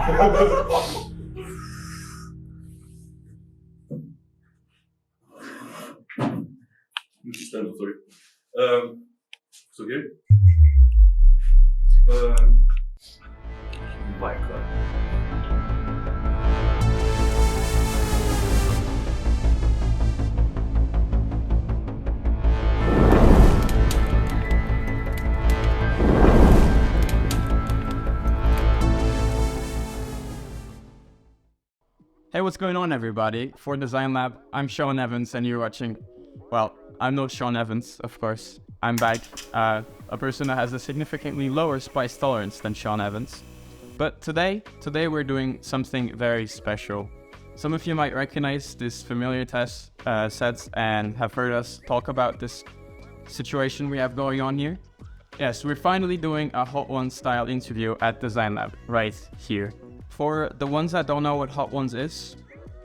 Stand up, sorry. It's okay. Black. Hey, what's going on, everybody? For DesignLab, I'm Sean Evans, and you're watching... Well, I'm not Sean Evans, of course. I'm back, a person that has a significantly lower spice tolerance than Sean Evans. But today we're doing something very special. Some of you might recognize this familiar test sets and have heard us talk about this situation we have going on here. Yes, we're finally doing a Hot Ones style interview at DesignLab, right here. For the ones that don't know what Hot Ones is,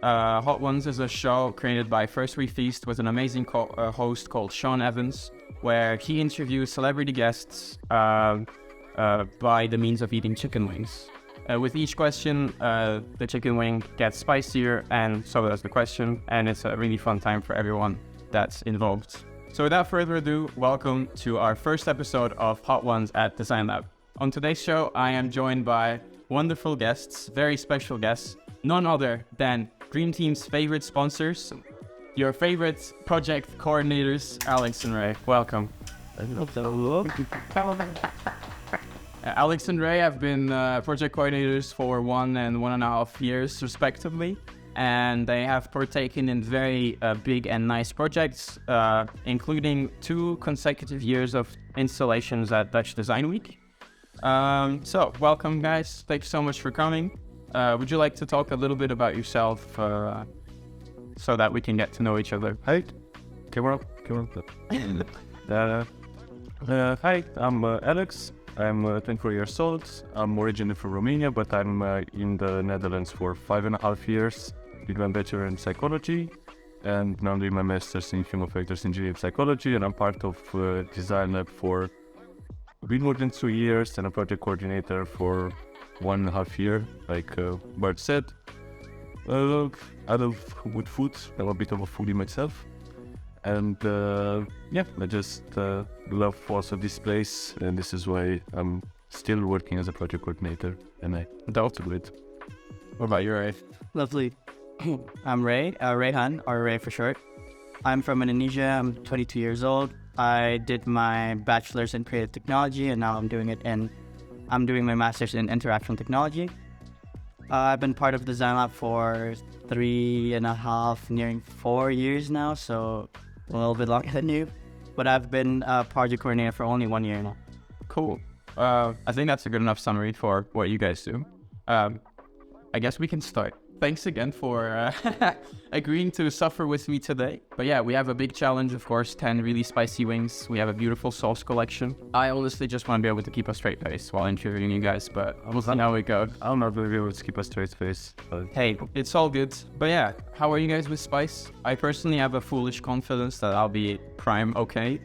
Hot Ones is a show created by First We Feast with an amazing host called Sean Evans, where he interviews celebrity guests by the means of eating chicken wings. With each question, the chicken wing gets spicier, and so does the question, and it's a really fun time for everyone that's involved. So without further ado, welcome to our first episode of Hot Ones at DesignLab. On today's show, I am joined by wonderful guests, very special guests, none other than Dream Team's favorite sponsors, your favorite project coordinators, Alex and Ray. Welcome. Alex and Ray have been project coordinators for 1 and 1.5 years respectively, and they have partaken in very big and nice projects, including 2 consecutive years of installations at Dutch Design Week. So welcome, guys. Thanks so much for coming. Would you like to talk a little bit about yourself so that we can get to know each other? Hi, camera. Hi, I'm Alex. I'm 24 years old. I'm originally from Romania, but I'm in the Netherlands for 5.5 years. Did my bachelor in psychology, and now I'm doing my master's in human factors engineering psychology, and I'm part of DesignLab for a bit more than 2 years, and a project coordinator for 1.5 years, like Berk said. I love good food. I'm a bit of a foodie myself. And yeah, I just love also this place, and this is why I'm still working as a project coordinator, and I doubt to it. What about you, Ray? Lovely. I'm Ray, Rayhan, or Ray for short. I'm from Indonesia. I'm 22 years old. I did my bachelor's in creative technology, and now I'm doing my master's in interaction technology. I've been part of DesignLab for 3.5, nearing 4 years now, so a little bit longer than you. But I've been a project coordinator for only 1 year now. Cool. I think that's a good enough summary for what you guys do. I guess we can start. Thanks again for agreeing to suffer with me today. But yeah, we have a big challenge, of course, 10 really spicy wings. We have a beautiful sauce collection. I honestly just want to be able to keep a straight face while interviewing you guys, but we'll see how it goes. I'm not going to be able to keep a straight face. But hey, it's all good. But yeah, how are you guys with spice? I personally have a foolish confidence that I'll be prime okay.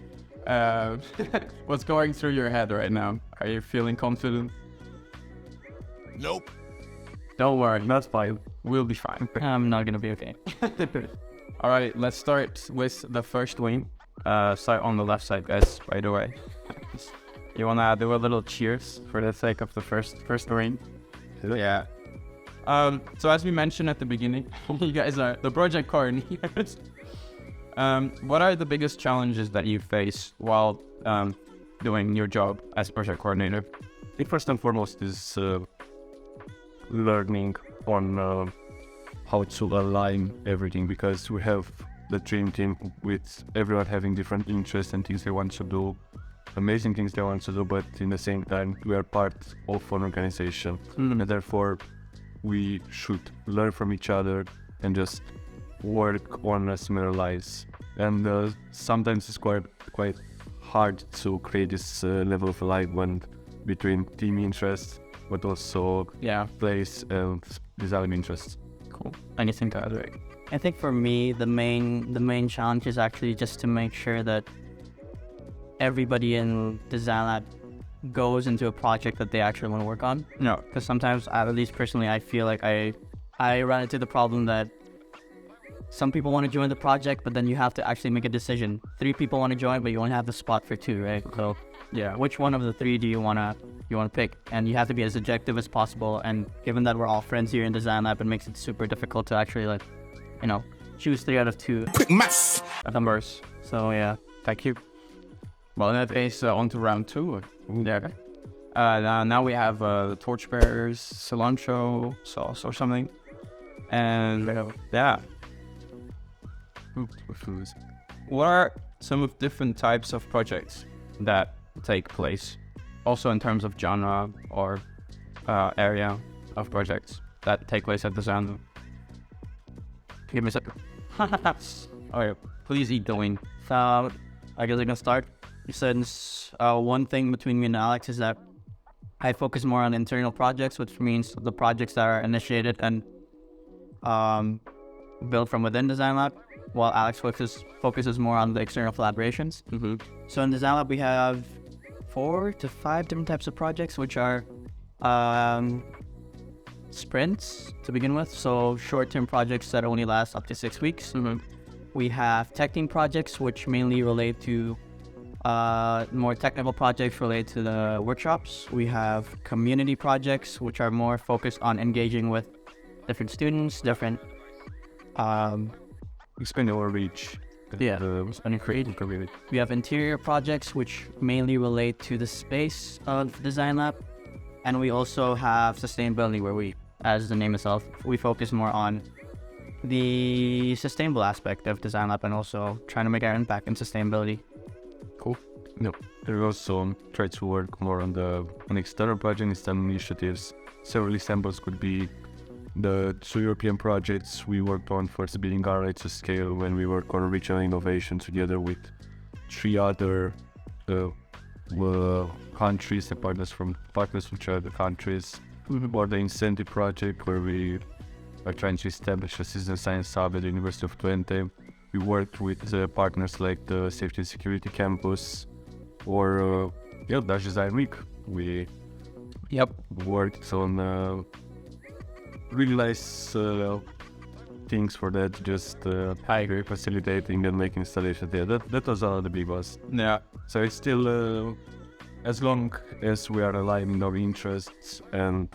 What's going through your head right now? Are you feeling confident? Nope. Don't worry. that's fine. We'll be fine. I'm not gonna be okay. All right, let's start with the first wing. Start on the left side, guys, by the way. You wanna do a little cheers for the sake of the first wing? Yeah. So as we mentioned at the beginning, you guys are the project coordinators. What are the biggest challenges that you face while doing your job as project coordinator? I think first and foremost is learning on how to align everything, because we have the dream team with everyone having different interests and things they want to do, amazing things they want to do, but in the same time we are part of an organization, and therefore we should learn from each other and just work on a similar lines. And sometimes it's quite hard to create this level of alignment between team interests, but also place and design interests. Cool. Anything to add, Rick? I think for me, the main challenge is actually just to make sure that everybody in DesignLab goes into a project that they actually want to work on. No. Because sometimes, at least personally, I feel like I run into the problem that some people want to join the project, but then you have to actually make a decision. 3 people want to join, but you only have the spot for 2, right? So yeah, which one of the 3 do you wanna pick? And you have to be as objective as possible. And given that we're all friends here in DesignLab, it makes it super difficult to actually, like, you know, choose 3 out of 2 Quick maths. numbers. So yeah, Thank you. Well, in that case, on to round 2. Yeah. Now we have torchbearers, cilantro sauce or something. And yeah. What are some of different types of projects that take place? Also in terms of genre or area of projects that take place at DesignLab. Give me a second. Oh yeah, please eat the wing. so I guess I can start. Since one thing between me and Alex is that I focus more on internal projects, which means the projects that are initiated and built from within DesignLab, while Alex focuses more on the external collaborations. So in DesignLab, we have 4 to 5 different types of projects, which are sprints to begin with, so short-term projects that only last up to 6 weeks. We have tech team projects, which mainly relate to more technical projects related to the workshops. We have community projects, which are more focused on engaging with different students, different Expand our reach. and creative community. We have interior projects, which mainly relate to the space of DesignLab. And we also have sustainability, where we, as the name itself, we focus more on the sustainable aspect of DesignLab and also trying to make our impact in sustainability. Cool. No, we also try to work more on external projects and initiatives. Several examples could be the 2 European projects we worked on for building our rates to scale when we worked on regional innovation together with 3 other countries and partners from other countries. Or the incentive project where we are trying to establish a citizen science hub at the University of Twente. We worked with partners like the Safety and Security Campus or Dutch Design Week. We worked on really nice things for that, just facilitating and making installations there. That was one of the big ones. Yeah. So it's still, as long as we are aligning our interests and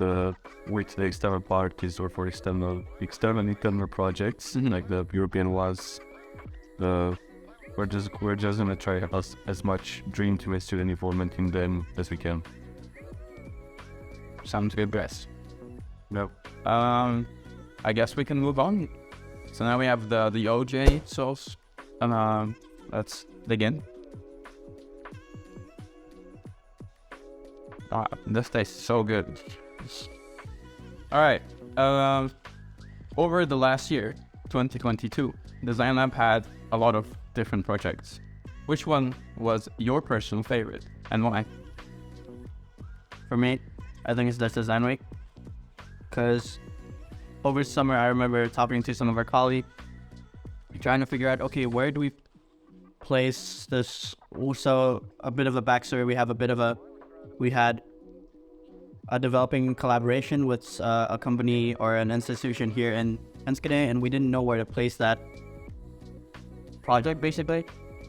with the external parties or for external internal projects like the European ones, we're just gonna try as much dream to student involvement in them as we can. Sounds good, guys. No. I guess we can move on. So now we have the OJ sauce. Let's begin. This tastes so good. All right. Over the last year, 2022, DesignLab had a lot of different projects. Which one was your personal favorite and why? For me, I think it's Dutch Design Week. Because over summer, I remember talking to some of our colleagues, trying to figure out, okay, where do we place this? So a bit of a backstory, we had a developing collaboration with a company or an institution here in Enschede, and we didn't know where to place that project, basically.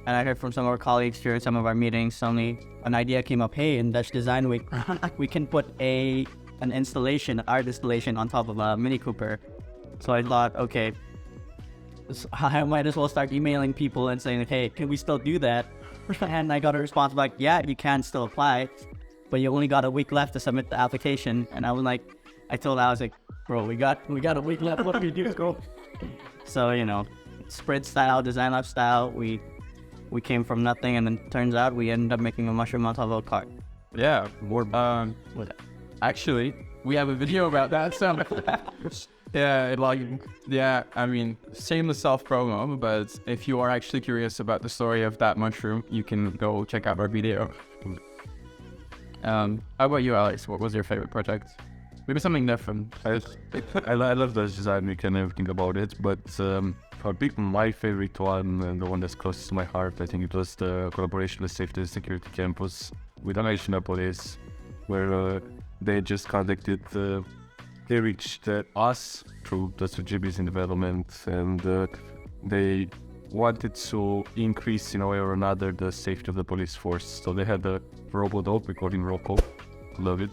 And I heard from some of our colleagues during some of our meetings, suddenly an idea came up, hey, in Dutch Design Week, we can put an art installation on top of a Mini Cooper. So I thought, okay, I might as well start emailing people and saying, hey, can we still do that? And I got a response like, yeah, you can still apply, but you only got a week left to submit the application. And I told Alex, like, bro, we got a week left. What do we do? Go. So, sprint style, DesignLab style, we came from nothing, and then turns out we ended up making a mushroom on top of a cart. Yeah. Actually, we have a video about that. So I mean, shameless self-promo, but if you are actually curious about the story of that mushroom, you can go check out our video. How about you, Alex? What was your favorite project? Maybe something different. I love the design week and everything about it, but my favorite one and the one that's closest to my heart, I think it was the collaboration with Safety and Security Campus. with the national police, where they just contacted, they reached us through the GBs in development, and they wanted to increase in a way or another the safety of the police force. So they had a robot dog, we call him Rocco, love it.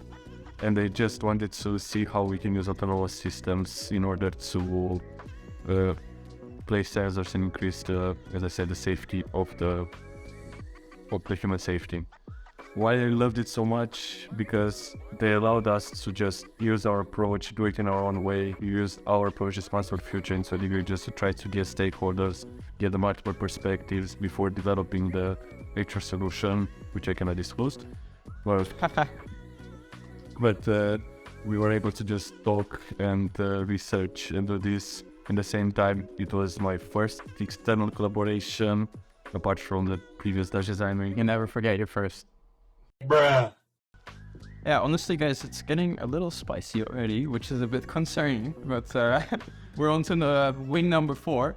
And they just wanted to see how we can use autonomous systems in order to place sensors and increase the, as I said, the safety of the human safety. Why I loved it so much? Because they allowed us to just use our approach, do it in our own way, use our approach responsible future into degree just to try to get stakeholders, get the multiple perspectives before developing the actual solution, which I cannot disclose. Well, but we were able to just talk and research and do this. At the same time, it was my first external collaboration, apart from the previous Dutch Design Week. You never forget your first. Bruh. Yeah, honestly, guys, it's getting a little spicy already, which is a bit concerning. But we're on to the wing number 4.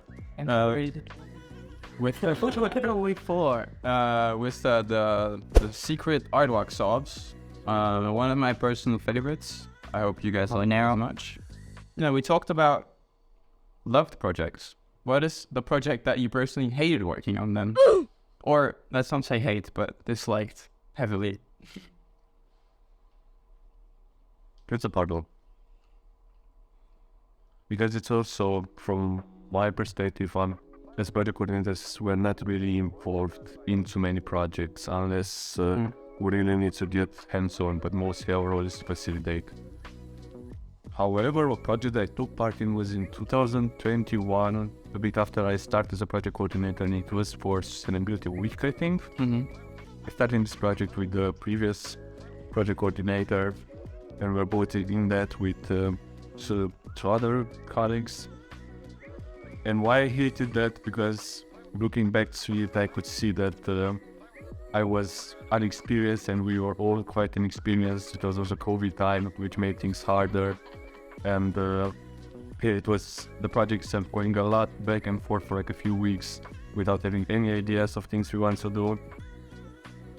With wing 4, with the secret Aardvark sobs. One of my personal favorites. I hope you guys like it as much. You know, we talked about loved projects. What is the project that you personally hated working on then? Or let's not say hate, but disliked heavily. It's a puddle. Because it's also, from my perspective, as project coordinators, we're not really involved in too many projects unless we really need to get hands-on, but mostly our role is to facilitate. However, a project I took part in was in 2021, a bit after I started as a project coordinator, and it was for Sustainability Week, I think. I started this project with the previous project coordinator, and we're both in that with two other colleagues. And why I hated that? Because looking back to it, I could see that I was unexperienced and we were all quite inexperienced. It was also COVID time, which made things harder. And it was the project itself going a lot back and forth for like a few weeks without having any ideas of things we want to do.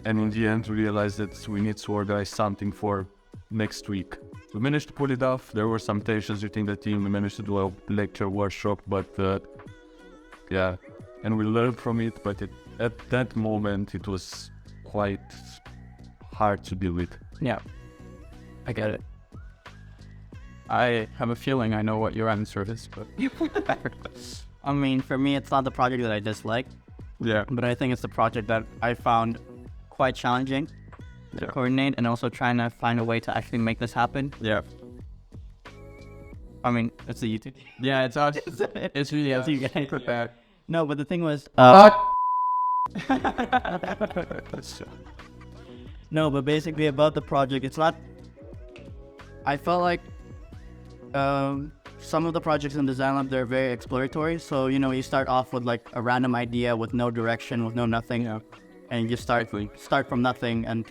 And in the end, we realized that we need to organize something for next week. We managed to pull it off. There were some tensions within the team. We managed to do a lecture workshop, but yeah, and we learned from it. But at that moment, it was quite hard to deal with. Yeah, I get it. I have a feeling I know what your answer is, but I mean, for me, it's not the project that I dislike, but I think it's the project that I found quite challenging to coordinate, and also trying to find a way to actually make this happen. Yeah. I mean, it's a YouTube. Yeah, it's us. It's really us. You guys prepared. No, but the thing was, no, but basically about the project, it's not. I felt like some of the projects in DesignLab, they're very exploratory. So, you know, you start off with like a random idea with no direction, with no nothing, and you just start from nothing. And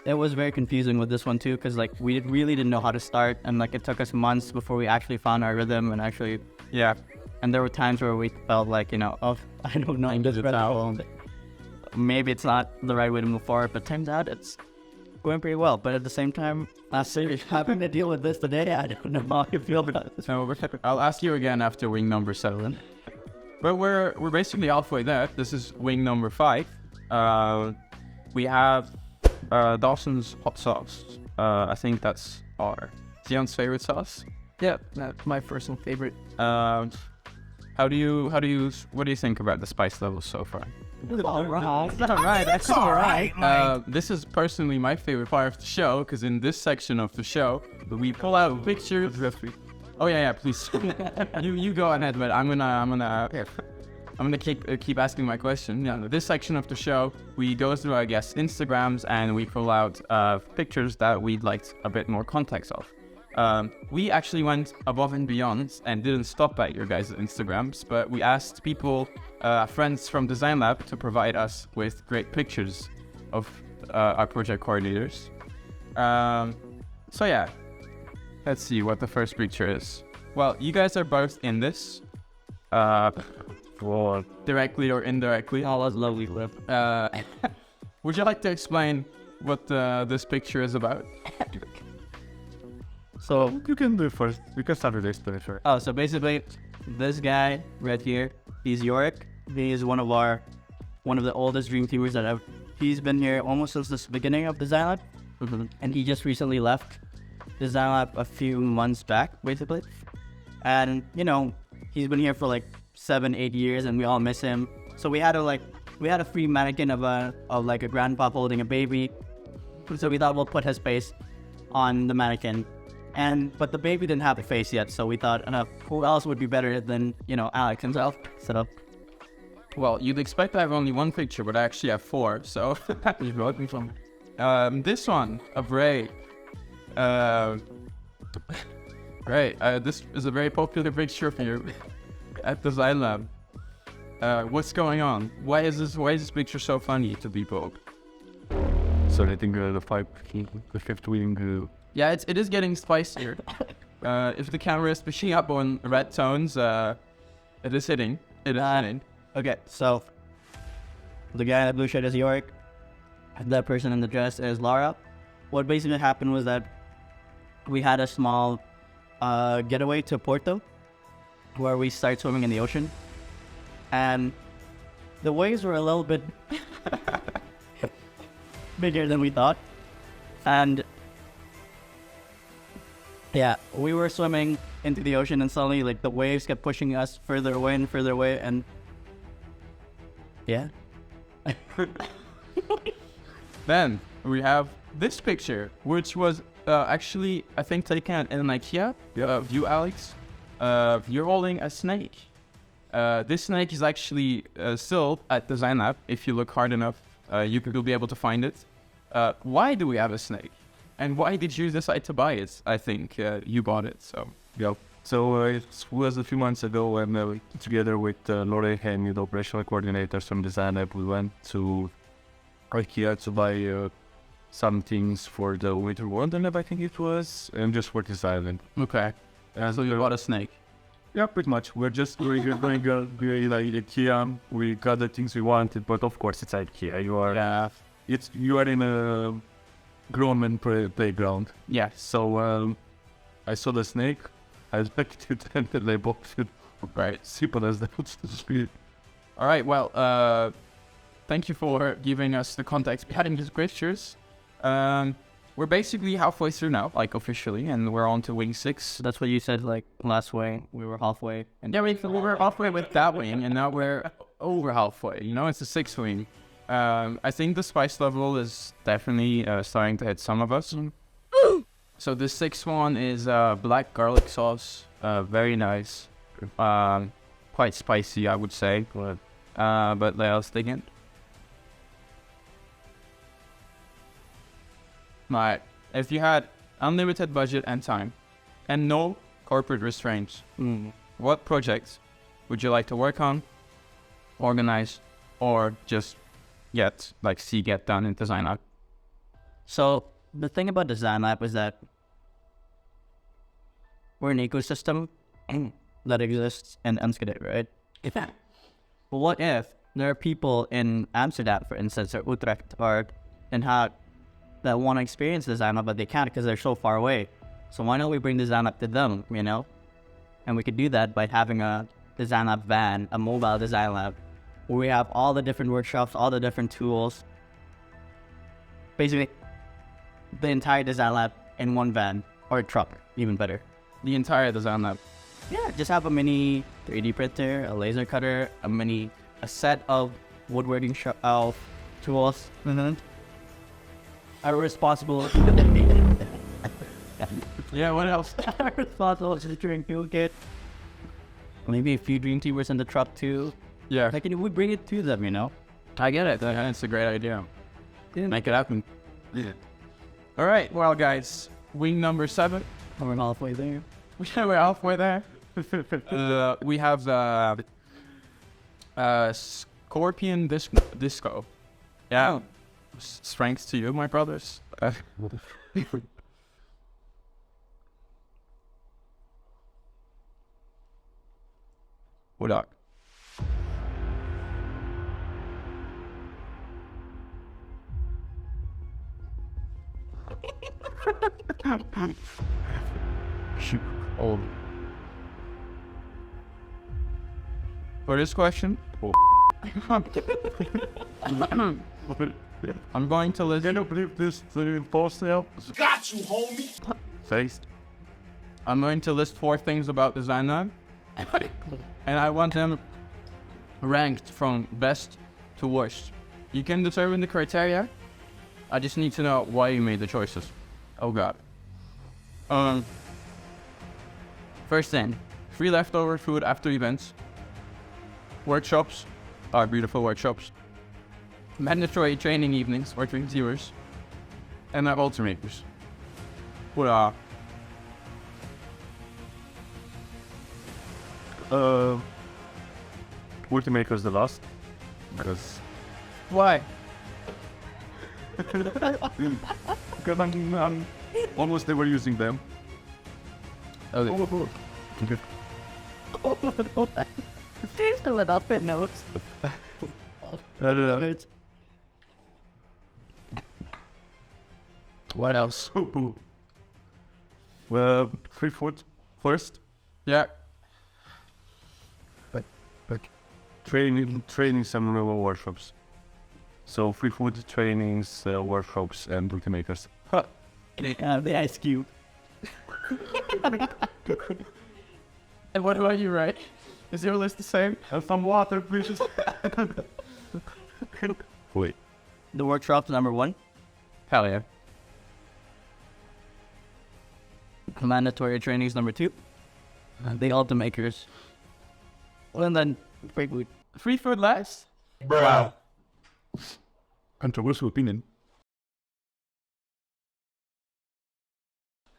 it was very confusing with this one too, because like we really didn't know how to start, and like it took us months before we actually found our rhythm and actually, and there were times where we felt like, you know, oh, I don't know, maybe it's not the right way to move forward, but turns out it's going pretty well. But at the same time, having to deal with this today, I don't know how you feel about it. So I'll ask you again after wing number 7. But we're basically halfway there. This is wing number 5. We have Dawson's hot sauce. I think that's our Zion's favorite sauce. Yeah, that's my personal favorite. What do you think about the spice levels so far? Alright, that's alright. This is personally my favorite part of the show, because in this section of the show, we pull out pictures. Oh yeah, please. you go ahead, but I'm gonna keep asking my question. Yeah, this section of the show, we go through our guests' Instagrams and we pull out pictures that we'd like a bit more context of. We actually went above and beyond and didn't stop at your guys' Instagrams, but we asked people, friends from DesignLab, to provide us with great pictures of our project coordinators. So yeah, let's see what the first picture is. Well, you guys are both in this, directly or indirectly. Oh, that's lovely. would you like to explain what this picture is about? So, You can do it first. You can start with the explanation. so basically, this guy right here, he's Yorick. He is one of the oldest dream teamers that I've. He's been here almost since the beginning of DesignLab, and he just recently left DesignLab a few months back, basically. And he's been here for like 7-8 years, and we all miss him. So we had a free mannequin of a grandpa holding a baby. So we thought we'll put his face on the mannequin. But the baby didn't have a face yet, so we thought, who else would be better than, Alex himself? So, Well, you'd expect I have only one picture, but I actually have 4, so... you brought me from. This one of Ray. Ray, this is a very popular picture of you at DesignLab. What's going on? Why is this picture so funny to people? So I think the fifth wing. Yeah, it is getting spicier. If the camera is pushing up on red tones, it is hitting. It is hitting. Okay, so the guy in the blue shirt is Yorick. That person in the dress is Laura. What basically happened was that we had a small getaway to Porto, where we started swimming in the ocean, and the waves were a little bit bigger than we thought, and yeah, we were swimming into the ocean, and suddenly like the waves kept pushing us further away and further away, and yeah. Then we have this picture, which was actually, I think, taken in an IKEA. Of you, Alex. You're holding a snake. This snake is actually still at DesignLab. If you look hard enough, you'll be able to find it. Why do we have a snake? And why did you decide to buy it? I think you bought it, so... Yeah. So it was a few months ago when together with Lore and the operational coordinators from DesignLab, we went to IKEA to buy some things for the Winter Wonderland, I think it was, and just for this island. Okay. So you bought a snake? Yeah, pretty much. We're just going like IKEA. We got the things we wanted, but of course it's IKEA. You are in a grown man playground. Yeah. So I saw the snake. I liked it, and then I bought it. Right. Simple as that. All right. Well, thank you for giving us the context behind these pictures. We're basically halfway through now, like officially, and we're on to wing 6. That's what you said, like last wing. We were halfway. And yeah, we were halfway with that wing, and now we're over halfway. It's a 6th wing. I think the spice level is definitely starting to hit some of us. So the 6th one is black garlic sauce. Very nice. Quite spicy, I would say. But let's dig in. Alright, if you had unlimited budget and time, and no corporate restraints, what projects would you like to work on, organize, or just get done in DesignLab? So the thing about DesignLab is that we're an ecosystem that exists in Enschede, right? But what if there are people in Amsterdam, for instance, or Utrecht, or Den Haag, that want to experience DesignLab, but they can't because they're so far away. So why don't we bring DesignLab to them, And we could do that by having a DesignLab van, a mobile DesignLab, where we have all the different workshops, all the different tools. Basically, the entire DesignLab in one van, or a truck, even better. The entire DesignLab. Yeah, just have a mini 3D printer, a laser cutter, a set of woodworking tools. Are responsible. Yeah, what else? Responsible engineering toolkit. Maybe a few dream teamers in the truck too. Yeah. We bring it to them, I get it. That's a great idea. Yeah. Make it happen. Yeah. All right. Well, guys, wing number 7. We're halfway there. We're halfway there. We have the Scorpion Disco. Yeah. Strength to you, my brothers. What up? Oh. For this question, I'm going to list. Can you believe this post now? Got you, homie. Faced. I'm going to list 4 things about DesignLab, and I want them ranked from best to worst. You can determine the criteria. I just need to know why you made the choices. Oh god. First thing, free leftover food after events. Workshops are beautiful workshops. Mandatory training evenings for dream viewers. And alternators. Hoorah. Ultimaker's the last. Because Why? I'm almost never using them. Okay. There's the little bit notes. What else? Well, free food first. Yeah. Training some workshops. So free food trainings, workshops, and Ultimakers. The ice cube. And what about you, right? Is your list the same? And some water, please. Wait. The workshop's number 1. Hell yeah. Mandatory trainings number 2. The Ultimakers. And then free food. Free food last? Wow. Controversial opinion.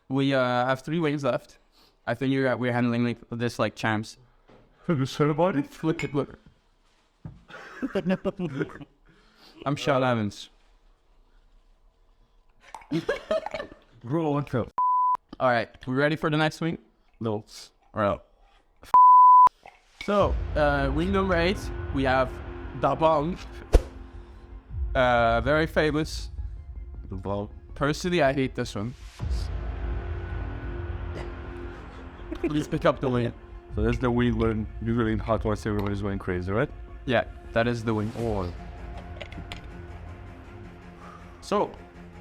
We have 3 wings left. I think we're handling this like champs. Have you heard about it? Look. I'm Sean Evans. Bro, what the Alright, we ready for the next wing? No. Alright. So, wing number 8, we have Da Bong. Very famous. The ball. Personally, I hate this one. Please pick up the wing. So that's the wing when usually in hot ones everybody's going crazy, right? Yeah, that is the wing. Oh. So,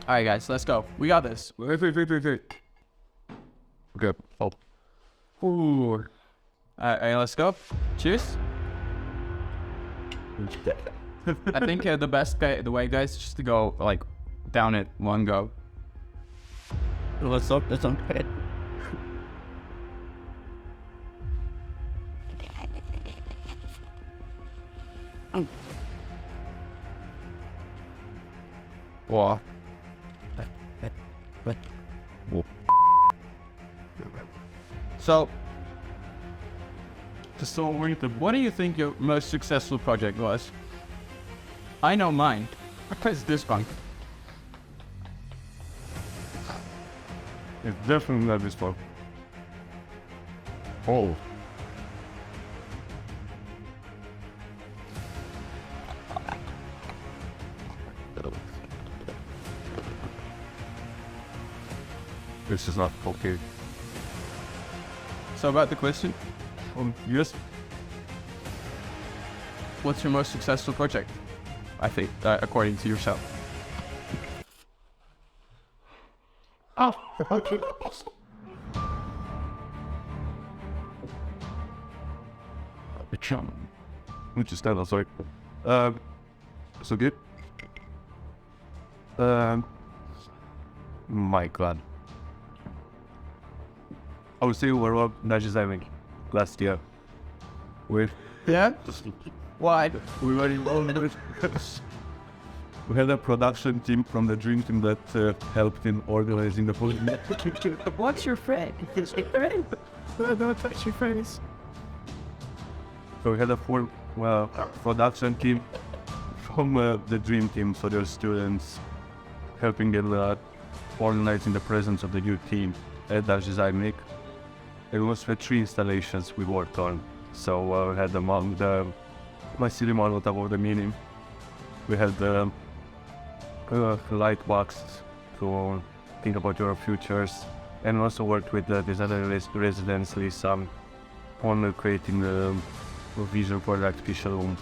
alright guys, let's go. We got this. Wait. Okay. Oh. Ooh. Alright, let's go. Cheers. I think the best way, guys, is just to go like down it one go. Let's hope that's on it. Wow. So, what do you think your most successful project was? I know mine. It's this one. It's definitely not this one. Oh. This is not okay. So about the question, Yes. what's your most successful project? I think, according to yourself. Oh. Which is that? Sorry. So good. My God. I would say overall designing last year. With Yeah? Why? we were involved with. We had a production team from the Dream Team that helped in organizing the whole. What's your friend? Is it friend? Don't touch your face. So we had a full production team from the Dream Team, so there's students helping in organizing the presence of the new team at DesignLab. It was for 3 installations we worked on. So we had my city model top of the meeting. We had the light box to think about your futures, and also worked with the designer residents Lisa on creating the vision for the artificial room.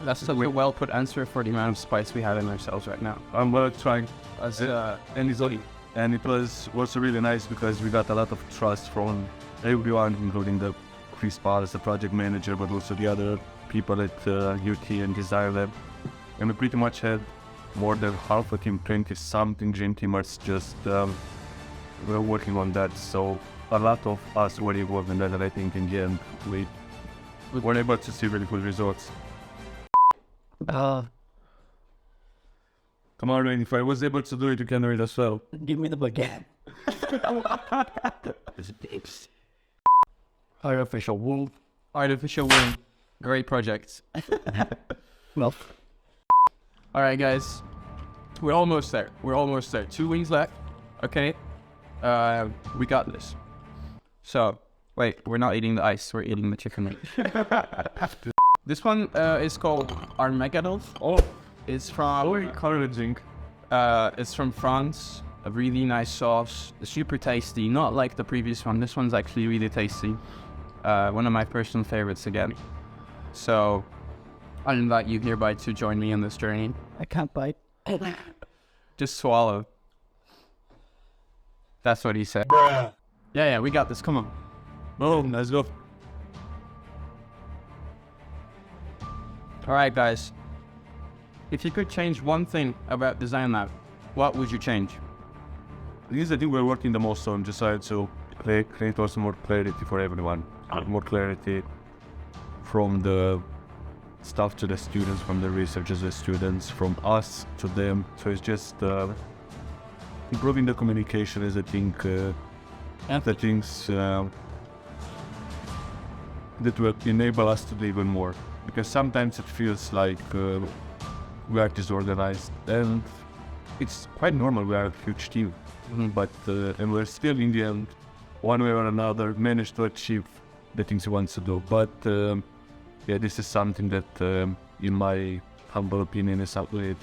That's a well put answer for the amount of spice we have in ourselves right now. I'm trying, and it was also really nice because we got a lot of trust from everyone, including the Chris Paul as the project manager, but also the other people at UT and DesignLab. And we pretty much had more than half a team, 20-something dream teamers just were working on that. So a lot of us were involved in that, and I think in the end we were able to see really good results. Come on, Rain, if I was able to do it, you can do it as well. Give me the baguette. Artificial womb. Artificial womb. Great project. Well. Alright guys. We're almost there. 2 wings left. Okay. We got this. So, wait, we're not eating the ice, we're eating the chicken wing. This one is called Armageddon. Oh, It's from encouraging. it's from France. A really nice sauce. Super tasty. Not like the previous one. This one's actually really tasty. One of my personal favorites again. So I invite you hereby to join me on this journey. I can't bite. Just swallow. That's what he said. Yeah, we got this. Come on. Boom, let's go. Alright guys. If you could change one thing about DesignLab, what would you change? This is the thing we're working the most on, just to create also more clarity for everyone. More clarity from the staff to the students, from the researchers to the students, from us to them. So it's just improving the communication is, I think, the things that will enable us to do even more. Because sometimes it feels like we are disorganized, and it's quite normal. We are a huge team, but and we're still in the end, one way or another, managed to achieve the things we want to do. But yeah, this is something that, in my humble opinion, is something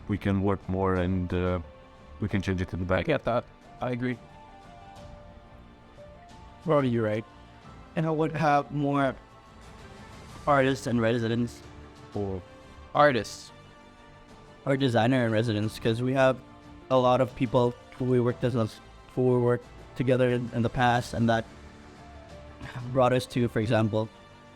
we can work more, and we can change it in the back. I get that. I agree. What are you, right? And I would have more artists and residents, Or artists. or designer and residents, because we have a lot of people who we worked together in the past, and that brought us to, for example,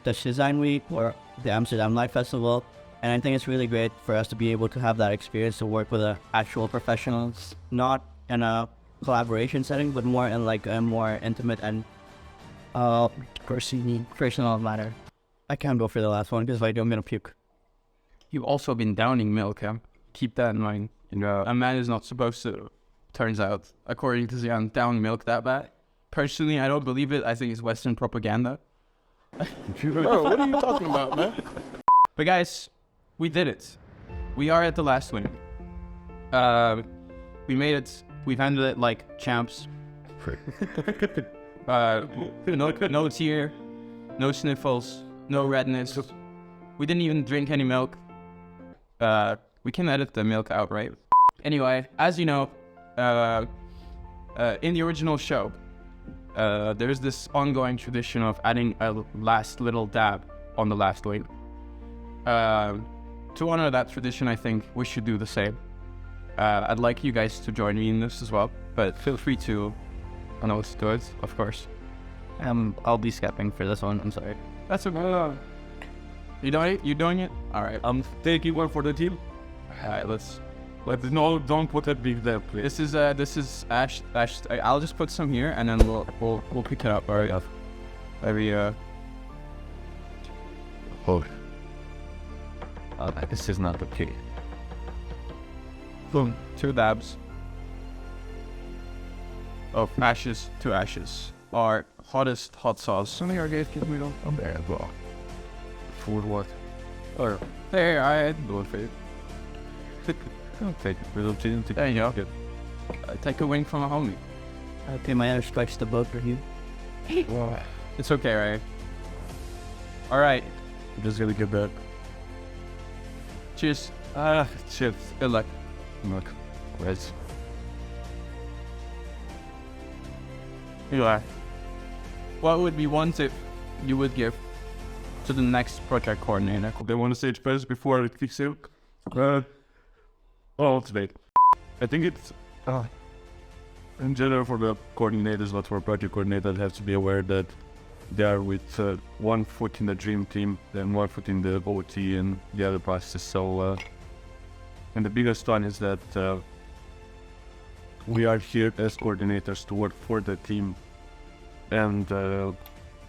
Dutch Design Week or the Amsterdam Light Festival. And I think it's really great for us to be able to have that experience to work with actual professionals, not in a collaboration setting, but more in like a more intimate and personal manner. I can't go for the last one because if I do, I'm gonna puke. You've also been downing milk, huh? Keep that in mind. A man is not supposed to, turns out, according to Zian, down milk that bad. Personally, I don't believe it. I think it's Western propaganda. Bro, what are you talking about, man? But guys, we did it. We are at the last win. We made it. We've handled it like champs. No tear, no sniffles, no redness. We didn't even drink any milk. We can edit the milk out, right? Anyway, as you know, in the original show, there's this ongoing tradition of adding a last little dab on the last wing. To honor that tradition, I think we should do the same. I'd like you guys to join me in this as well, but feel free to announce to it, of course. I'll be skipping for this one. I'm sorry. That's okay. You doing it? You doing it? All right. I'm taking one for the team. All right. Let's. No, don't put a big there, please. This is Ash. I'll just put some here, and then we'll pick it up. All right. Maybe Oh. This is not okay. Boom. 2 dabs. Of ashes to ashes. Our hottest hot sauce. Something I gave me on. I'm there as well. Food what? Or there, I do it for you. Take it. There you go. Take a wing from a homie. I pay my respects to both of you. It's okay, right? All right. I'm just gonna get that. Cheers. Cheers. Good luck. Look. Where's Yeah. What would be one tip you would give to the next project coordinator? They want to say it first before it kicks in. Today. I think it's in general for the coordinators, not for project coordinators, have to be aware that they are with one foot in the dream team, then one foot in the OT and the other process. So, and the biggest one is that we are here as coordinators to work for the team and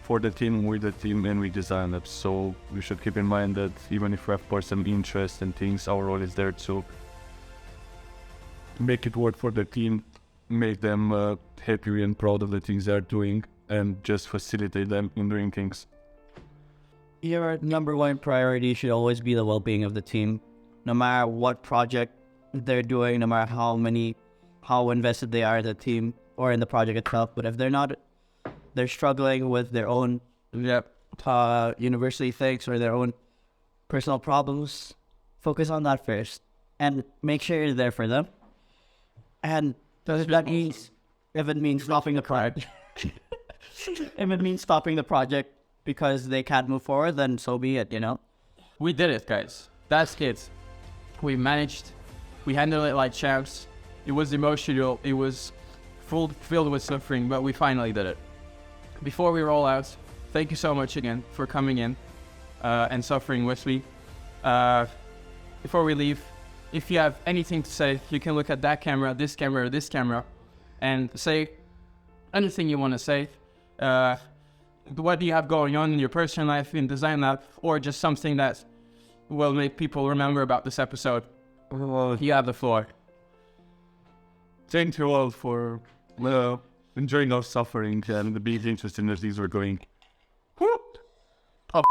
for the team, with the team, and with DesignLab. So we should keep in mind that even if we have personal interest and things, our role is there to make it work for the team, make them happy and proud of the things they're doing, and just facilitate them in doing things. Your number one priority should always be the well-being of the team. No matter what project they're doing, no matter how invested they are in the team or in the project itself, but if they're struggling with their own university things or their own personal problems, focus on that first and make sure you're there for them. And that means, if it means stopping the project, if it means stopping the project because they can't move forward, then so be it, you know? We did it, guys. That's it. We managed. We handled it like champs. It was emotional. It was filled with suffering, but we finally did it. Before we roll out, thank you so much again for coming in and suffering with me. Before we leave, if you have anything to say, you can look at that camera, this camera, and say anything you want to say. What do you have going on in your personal life in DesignLab, or just something that will make people remember about this episode? You have the floor. Thank you all for enjoying our suffering and being interested in as these were going. Oh.